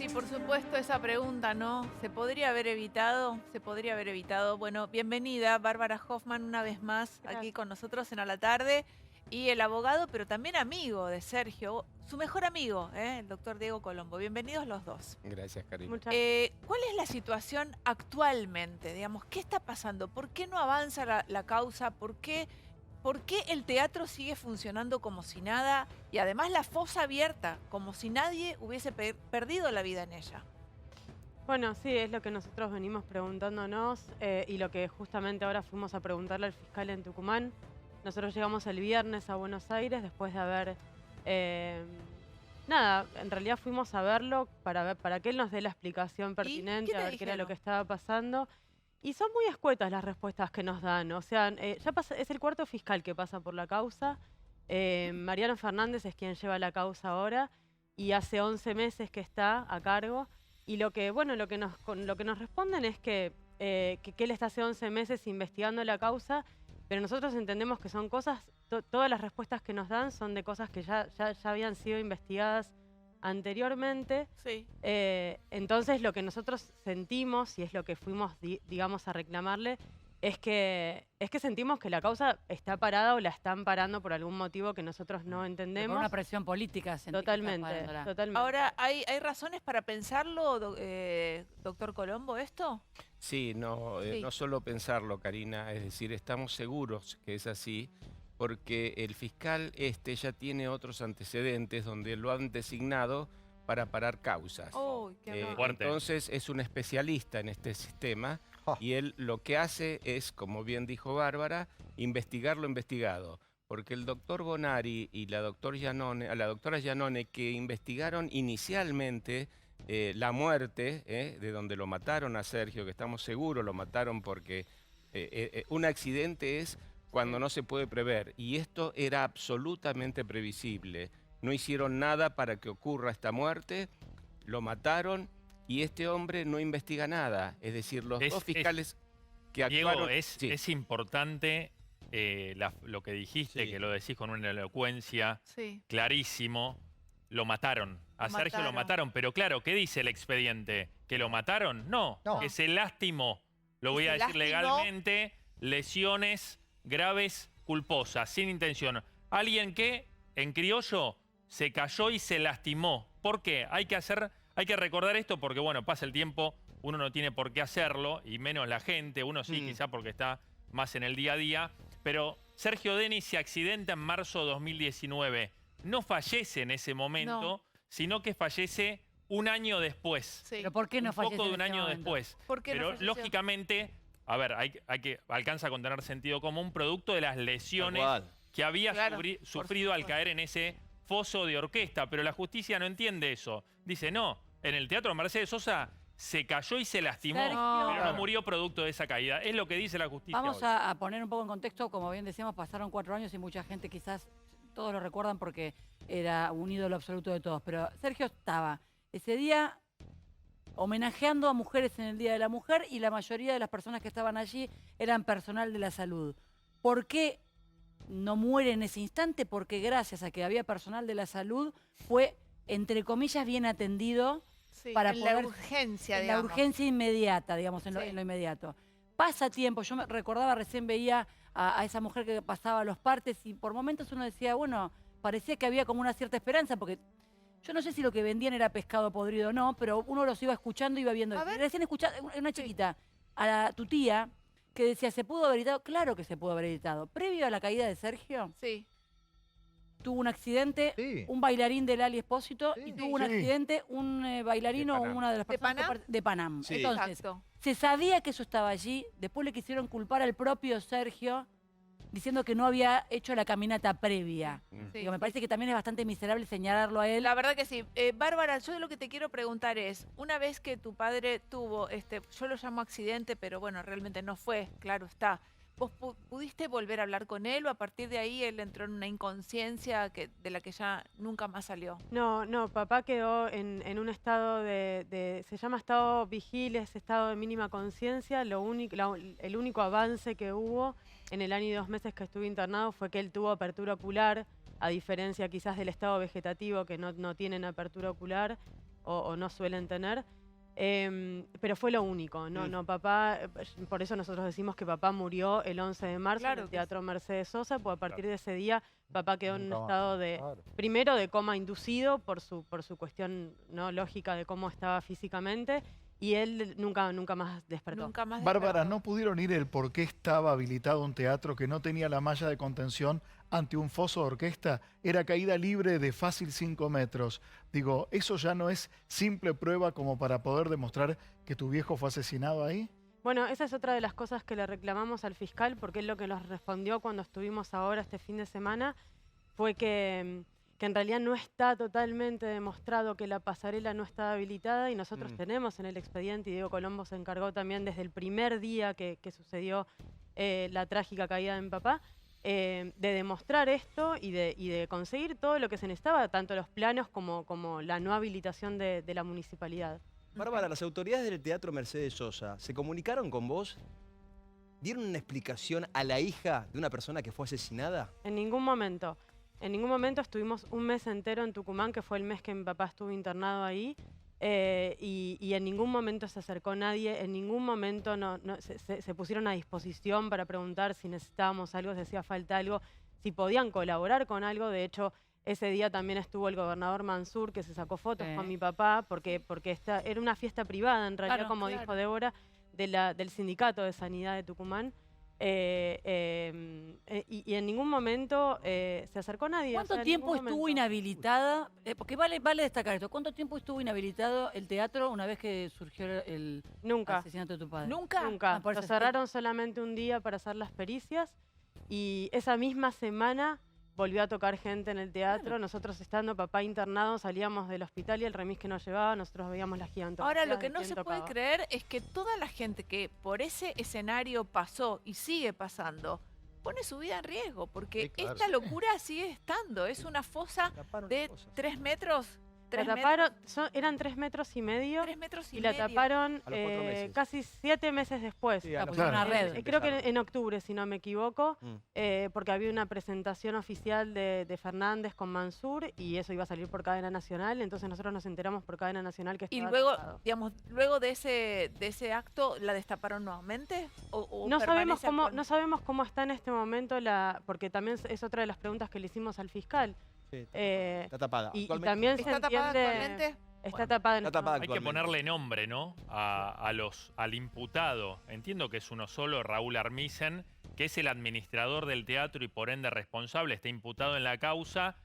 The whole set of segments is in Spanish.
Y por supuesto esa pregunta, ¿no? ¿Se podría haber evitado? ¿Se podría haber evitado? Bueno, bienvenida Bárbara Hoffman una vez más Gracias. aquí con nosotros en A la Tarde. Y el abogado, pero también amigo de Sergio, su mejor amigo, el doctor Diego Colombo. Bienvenidos los dos. Gracias, Karina. Muchas ¿Cuál es la situación actualmente? Digamos, ¿qué está pasando? ¿Por qué no avanza la causa? ¿Por qué el teatro sigue funcionando como si nada? Y además la fosa abierta, como si nadie hubiese perdido la vida en ella. Bueno, sí, es lo que nosotros venimos preguntándonos y lo que justamente ahora fuimos a preguntarle al fiscal en Tucumán. Nosotros llegamos el viernes a Buenos Aires después de haber... nada, en realidad fuimos a verlo para que él nos dé la explicación pertinente, qué a te ver qué era lo dijeron? que estaba pasando. Y son muy escuetas las respuestas que nos dan. O sea, es el cuarto fiscal que pasa por la causa. Mariano Fernández es quien lleva la causa ahora y hace 11 meses que está a cargo. Y lo que nos responden es que él está hace 11 meses investigando la causa, pero nosotros entendemos que son cosas, todas las respuestas que nos dan son de cosas que ya habían sido investigadas anteriormente. Sí. Entonces lo que nosotros sentimos, y es lo que fuimos, digamos, a reclamarle, es que sentimos que la causa está parada o la están parando por algún motivo que nosotros no Por entendemos. una presión política. Sentí que está Totalmente, parándola. totalmente. Ahora, ¿hay razones para pensarlo, doctor Colombo, esto? Sí, no, Sí. no solo pensarlo, Karina, es decir, estamos seguros que es así, porque el fiscal ya tiene otros antecedentes donde lo han designado para parar causas. Uy, qué horror. Fuerte. Entonces es un especialista en este sistema Oh. y él lo que hace es, como bien dijo Bárbara, investigar lo investigado. Porque el doctor Bonari y la doctora Giannone, que investigaron inicialmente la muerte de donde lo mataron a Sergio, que estamos seguros lo mataron porque un accidente es cuando no se puede prever. Y esto era absolutamente previsible. No hicieron nada para que ocurra esta muerte, lo mataron y este hombre no investiga nada. Es decir, los dos fiscales que actuaron... Diego, Sí. es importante lo que dijiste, Sí. que lo decís con una elocuencia Sí. clarísimo. Lo mataron. A Lo Sergio lo mataron. mataron. Pero claro, ¿qué dice el expediente? ¿Que lo mataron? No, No. que se lastimó. Lo ¿Y voy se a decir lastimó? legalmente. Lesiones graves culposas, sin intención. Alguien que, en criollo, se cayó y se lastimó. ¿Por qué? Hay que recordar esto porque, bueno, pasa el tiempo, uno no tiene por qué hacerlo, y menos la gente, uno sí, quizá porque está más en el día a día. Pero Sergio Denis se accidenta en marzo de 2019. No fallece en ese momento, No. sino que fallece un año después. Sí. ¿Pero por qué no Un fallece poco de en un ese año momento? después. ¿Por qué no Pero falleció? lógicamente, a ver, alcanza con tener sentido común, producto de las lesiones Tal cual. que había Claro, sufrido al supuesto. caer en ese foso de orquesta. Pero la justicia no entiende eso. Dice, no, en el Teatro Mercedes Sosa se cayó y se lastimó, Sergio. pero no Claro. murió producto de esa caída. Es lo que dice la justicia Vamos hoy. a poner un poco en contexto, como bien decíamos, pasaron 4 años y mucha gente quizás, todos lo recuerdan porque era un ídolo absoluto de todos, pero Sergio estaba ese día homenajeando a mujeres en el Día de la Mujer y la mayoría de las personas que estaban allí eran personal de la salud. ¿Por qué no muere en ese instante? Porque gracias a que había personal de la salud fue, entre comillas, bien atendido Sí, para en la poder- urgencia, en la digamos. urgencia inmediata, digamos, en Sí. lo inmediato. Pasa tiempo, yo me recordaba, recién veía a esa mujer que pasaba los partes y por momentos uno decía, bueno, parecía que había como una cierta esperanza, porque yo no sé si lo que vendían era pescado podrido o no, pero uno los iba escuchando y iba viendo. A ver. Recién escuchaba una chiquita, tu tía, que decía, ¿se pudo haber evitado? Claro que se pudo haber evitado. Previo a la caída de Sergio, Sí. tuvo un accidente, Sí. un bailarín del Ali Espósito, Sí, y tuvo un sí. accidente, un bailarino De o Panam. una de las ¿De personas que Panam? de Panam. Sí. Entonces, Exacto. se sabía que eso estaba allí, después le quisieron culpar al propio Sergio, diciendo que no había hecho la caminata previa. Sí, Digo, me sí. parece que también es bastante miserable señalarlo a él. La verdad que sí. Bárbara, yo lo que te quiero preguntar es, una vez que tu padre tuvo, yo lo llamo accidente, pero bueno, realmente no fue, claro está. ¿Vos pudiste volver a hablar con él o a partir de ahí él entró en una inconsciencia de la que ya nunca más salió? No, papá quedó en un estado se llama estado vigil, es estado de mínima conciencia. El único avance que hubo en el año y 2 meses que estuve internado fue que él tuvo apertura ocular, a diferencia quizás del estado vegetativo, que no tienen apertura ocular. o no suelen tener. Pero fue lo único, no, papá, por eso nosotros decimos que papá murió el 11 de marzo en el Teatro Mercedes Sosa, pues a partir de ese día papá quedó en un estado de, primero de coma inducido por su cuestión no lógica de cómo estaba físicamente, y él nunca más despertó. Nunca más Bárbara, despertó. ¿no pudieron ir el por qué estaba habilitado un teatro que no tenía la malla de contención ante un foso de orquesta? Era caída libre de fácil 5 metros. Digo, ¿eso ya no es simple prueba como para poder demostrar que tu viejo fue asesinado ahí? Bueno, esa es otra de las cosas que le reclamamos al fiscal, porque él lo que nos respondió cuando estuvimos ahora este fin de semana fue que en realidad no está totalmente demostrado que la pasarela no está habilitada, y nosotros tenemos en el expediente, y Diego Colombo se encargó también desde el primer día que sucedió la trágica caída de mi papá, de demostrar esto y de conseguir todo lo que se necesitaba, tanto los planos como la no habilitación de la municipalidad. Bárbara, las autoridades del Teatro Mercedes Sosa, ¿se comunicaron con vos? ¿Dieron una explicación a la hija de una persona que fue asesinada? En ningún momento. En ningún momento. Estuvimos un mes entero en Tucumán, que fue el mes que mi papá estuvo internado ahí, y en ningún momento se acercó nadie, en ningún momento se pusieron a disposición para preguntar si necesitábamos algo, si hacía falta algo, si podían colaborar con algo. De hecho, ese día también estuvo el gobernador Mansur, que se sacó fotos con mi papá, porque era una fiesta privada, en realidad, como dijo Débora, del Sindicato de Sanidad de Tucumán. Y en ningún momento se acercó nadie. ¿Cuánto tiempo estuvo inhabilitada? Porque vale destacar esto. ¿Cuánto tiempo estuvo inhabilitado el teatro una vez que surgió el asesinato de tu padre? ¿Nunca? Nunca. Lo cerraron solamente un día para hacer las pericias, y esa misma semana volvió a tocar gente en el teatro. Nosotros, estando papá internado, salíamos del hospital y el remis que nos llevaba, nosotros veíamos la gigantografía. Ahora, lo que de no quién se tocaba. puede creer es que toda la gente que por ese escenario pasó y sigue pasando, pone su vida en riesgo, porque Sí, claro. esta locura sigue estando. Es una fosa de 3 metros. La taparon, eran 3,5 metros, 3 metros y la taparon A los 4 meses. casi 7 meses después. Sí, a los pusieron Claro. una red. Creo que en octubre, si no me equivoco, porque había una presentación oficial de Fernández con Mansur, y eso iba a salir por cadena nacional, entonces nosotros nos enteramos por cadena nacional que Y estaba luego, tapado. digamos, luego de ese acto, ¿la destaparon nuevamente? ¿O No sabemos permanece no sabemos cómo está en este momento, porque también es otra de las preguntas que le hicimos al fiscal. Sí, Eh, está tapada. y Actualmente también se ¿Está tapada entiende... actualmente? Está Bueno, tapada en está este tapada momento. Hay que actualmente. ponerle nombre, ¿no? Al imputado. Entiendo que es uno solo, Raúl Armisen, que es el administrador del teatro y por ende responsable, está imputado en la causa,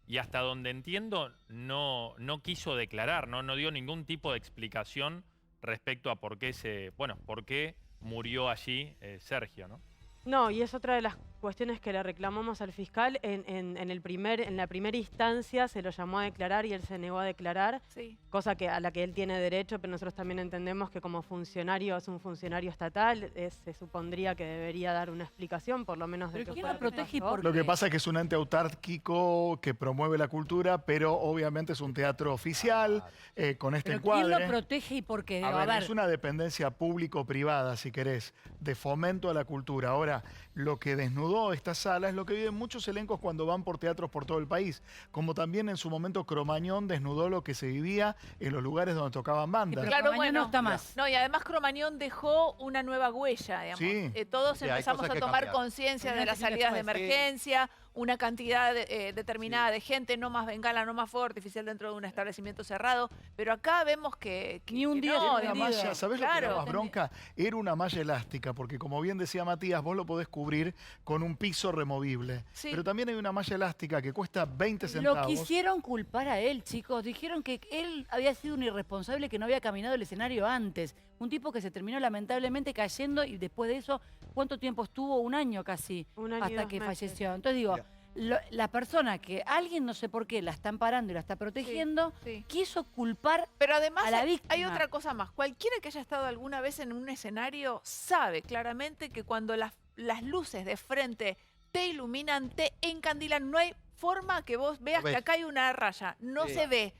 y hasta donde entiendo no quiso declarar, no dio ningún tipo de explicación respecto a por qué murió allí Sergio, ¿no? No, y es otra de las cuestiones que le reclamamos al fiscal. En la primera instancia se lo llamó a declarar y él se negó a declarar, Sí. cosa a la que él tiene derecho, pero nosotros también entendemos que como funcionario, es un funcionario estatal, se supondría que debería dar una explicación, por lo menos de ¿Pero qué quién fue lo protege y pasó. por Lo que qué? pasa es que es un ente autárquico que promueve la cultura, pero obviamente es un teatro oficial, con este ¿Pero quién encuadre. lo protege y por qué? A ver, es una dependencia público-privada, si querés, de fomento a la cultura. Ahora, lo que desnudó esta sala es lo que viven muchos elencos cuando van por teatros por todo el país, como también en su momento Cromañón desnudó lo que se vivía en los lugares donde tocaban bandas. pero Claro, Cromañón bueno. no está más. No, y además Cromañón dejó una nueva huella, digamos. Sí. Todos Sí, hay empezamos cosas a que tomar cambiar. conciencia de Hay las una salidas de después, sí. emergencia, una cantidad determinada de gente, no más bengala, no más fuego artificial dentro de un establecimiento cerrado, pero acá vemos que Ni un que día no, se Era entendido. una malla, ¿sabés lo que Claro. era más bronca? Era una malla elástica, porque como bien decía Matías, vos lo podés cubrir con un piso removible. Sí. Pero también hay una malla elástica que cuesta 20 Lo centavos. quisieron culpar a él, chicos. Dijeron que él había sido un irresponsable que no había caminado el escenario antes. Un tipo que se terminó lamentablemente cayendo, y después de eso, ¿cuánto tiempo estuvo? Un año casi, Un año y hasta 2 que meses. falleció. Entonces digo, la persona que alguien, no sé por qué, la está amparando y la está protegiendo, sí. quiso culpar Pero además a la hay víctima. otra cosa más. Cualquiera que haya estado alguna vez en un escenario sabe claramente que cuando las luces de frente te iluminan, te encandilan, no hay forma que vos veas ves. que acá hay una raya. No Sí. se ve.